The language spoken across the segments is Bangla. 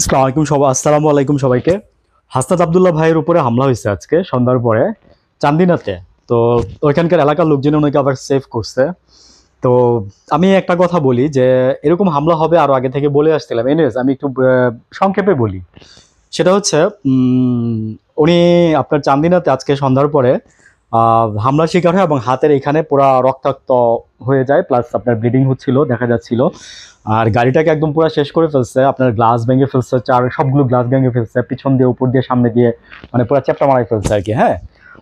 আসসালামু আলাইকুম সবাইকে। হাসনাত আব্দুল্লাহ ভাইয়ের উপরে হামলা হয়েছে আজকে সন্ধ্যার পরে চান্দিনাতে। তো ওইখানকার এলাকার লোকজন ওনাকে আবার সেভ করছে। তো আমি একটা কথা বলি যে এরকম হামলা হবে আরো আগে থেকে বলে আসছিলাম। এনিওয়েজ আমি একটু সংক্ষেপে বলি। সেটা হচ্ছে উনি আপনার চান্দিনাতে আজকে সন্ধ্যার পরে হামলার শিকার হয় এবং হাতের এখানে পুরা রক্তাক্ত হয়ে যায়, প্লাস আপনার ব্লিডিং হচ্ছিল, দেখা যাচ্ছিল। আর গাড়িটাকে একদম পুরো শেষ করে ফেলছে, আপনার গ্লাস ভেঙে ফেলছে, সবগুলো গ্লাস ভেঙে ফেলছে, পিছন দিয়ে উপর দিয়ে সামনে দিয়ে, মানে পুরো চ্যাপটা মারাই ফেলছে আর কি। হ্যাঁ,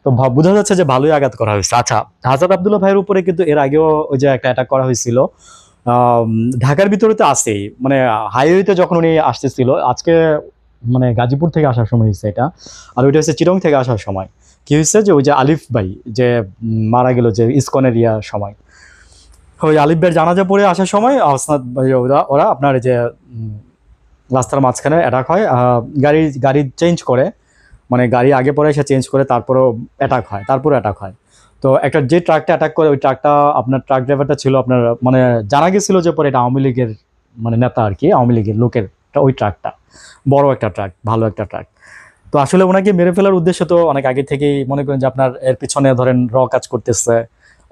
তো বোঝা যাচ্ছে যে ভালোই আঘাত করা হয়েছে। আচ্ছা, হাসান আব্দুল্লাহ ভাইয়ের উপরে কিন্তু এর আগেও ওই যে একটা অ্যাটাক করা হয়েছিল ঢাকার ভিতরে তো আছেই, মানে হাইওয়েতে যখন উনি আসতেছিল আজকে, মানে গাজীপুর থেকে আসার সময় হয়েছে এটা। আর ওইটা হচ্ছে চিরং থেকে আসার সময়। কি হয়েছে যে ওই যে আলিফ ভাই যে মারা গেল যে ইসকনের সময়, ওই আলিফ ভাইয়ের জানাজা পড়ে আসার সময় আসনাদ ভাই ওরা ওরা আপনার এই যে রাস্তার মাঝখানে অ্যাটাক হয়। গাড়ি গাড়ি চেঞ্জ করে, মানে গাড়ি আগে পরে এসে চেঞ্জ করে তারপরেও অ্যাটাক হয়। তো একটা যে ট্রাকটা অ্যাটাক করে ওই ট্রাকটা, আপনার ট্রাক ড্রাইভারটা ছিল আপনার, মানে জানা গেছিল যে পরে এটা আওয়ামী লীগের মানে নেতা আর কি, আওয়ামী লীগের লোকের ওই ট্রাকটা, বড় একটা ট্রাক, ভালো একটা ট্রাক। তো আসলে ওনাকে মেরে ফেলার উদ্দেশ্য তো অনেক আগে থেকেই মনে করেন যে আপনার এর পিছনে ধরেন কাজ করতেছে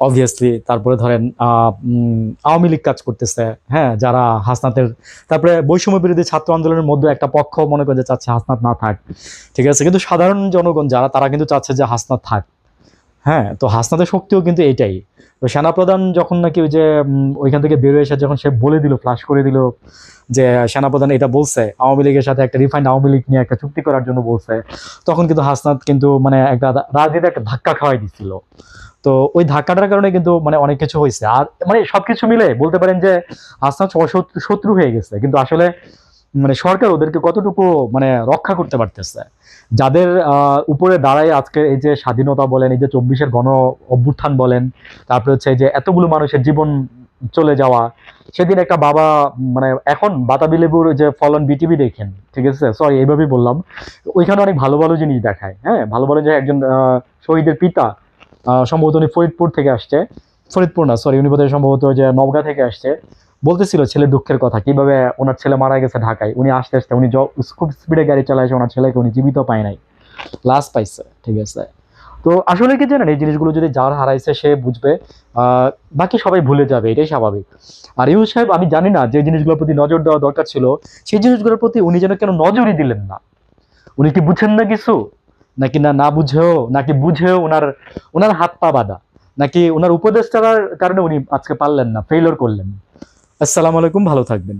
অবভিয়াসলি, তারপরে ধরেন আওয়ামী লীগ কাজ করতেছে, হ্যাঁ, যারা হাসনাতের, তারপরে বৈষম্য বিরোধী ছাত্র আন্দোলনের মধ্যে একটা পক্ষ মনে করে যে চাচ্ছে হাসনাত না থাক, ঠিক আছে, কিন্তু সাধারণ জনগণ যারা তারা কিন্তু চাচ্ছে যে হাসনাত থাক। হ্যাঁ, তো হাসনাতের শক্তিও কিন্তু এইটাই। তো সেনাপ্রধান যখন নাকি ওই যে ওইখান থেকে বেরোয় এসে যখন সে বলে দিল, ফ্লাশ করে দিল যে সেনাপ্রধান এটা বলছে আওয়ামী লীগের সাথে একটা রিফাইন্ড আওয়ামী লীগ নিয়ে একটা চুক্তি করার জন্য বলছে, তখন কিন্তু হাসনাত কিন্তু মানে একটা রাজনীতি একটা ধাক্কা খাওয়াই দিচ্ছিল। তো ওই ধাক্কাটার কারণে কিন্তু মানে অনেক কিছু হয়েছে। আর মানে সবকিছু মিলে বলতে পারেন যে হাসনাত শত্রু হয়ে গেছে, কিন্তু আসলে মানে সরকার ওদেরকে কতটুকু মানে রক্ষা করতে পারতেছে। যাদের উপরে দাঁড়ায় আজকে এই যে স্বাধীনতা বলেন, এই যে 24-এর গণ অভ্যুত্থান বলেন, তারপরে হচ্ছে এই যে এতগুলো মানুষের জীবন চলে যাওয়া, সেদিন একটা বাবা, মানে এখন বাতাবি লেবুর যে ফলন বিটিভি দেখেন, ঠিক আছে, সরি এইভাবেই বললাম, ওইখানে অনেক ভালো ভালো জিনিস দেখায়। হ্যাঁ, ভালো ভালো যে একজন শহীদের পিতা, সম্ভবত উনি ফরিদপুর থেকে আসছে, ফরিদপুর না সরি, উনি বোধহয় সম্ভবত যে নওগাঁ থেকে আসছে, বলতেছিল ছেলের দুঃখের কথা, কিভাবে ওনার ছেলে মারা গেছে ঢাকায়, উনি আসতে আসতে উনি খুব স্পিডে গাড়ি চালাইছে, ওনার ছেলেকে উনি জীবিত পায় নাই, লাশ পাইছে, ঠিক আছে। তো আসলে কি জানেন, এই জিনিসগুলো যদি যার হারাইছে সে বুঝবে, বাকি সবাই ভুলে যাবে, এটাই স্বাভাবিক। আর ইউনূস সাহেব, আমি জানি না যে জিনিসগুলোর প্রতি নজর দেওয়া দরকার ছিল সেই জিনিসগুলোর প্রতি উনি যেন কেন নজরই দিলেন না। উনি কি বুঝেন না কিছু, নাকি না না বুঝেও, নাকি বুঝেও ওনার ওনার হাত পা বাঁধা, নাকি ওনার উপদেষ্টার কারণে উনি আজকে পারলেন না, ফেইলিওর করলেন। আসসালামু আলাইকুম, ভালো থাকবেন।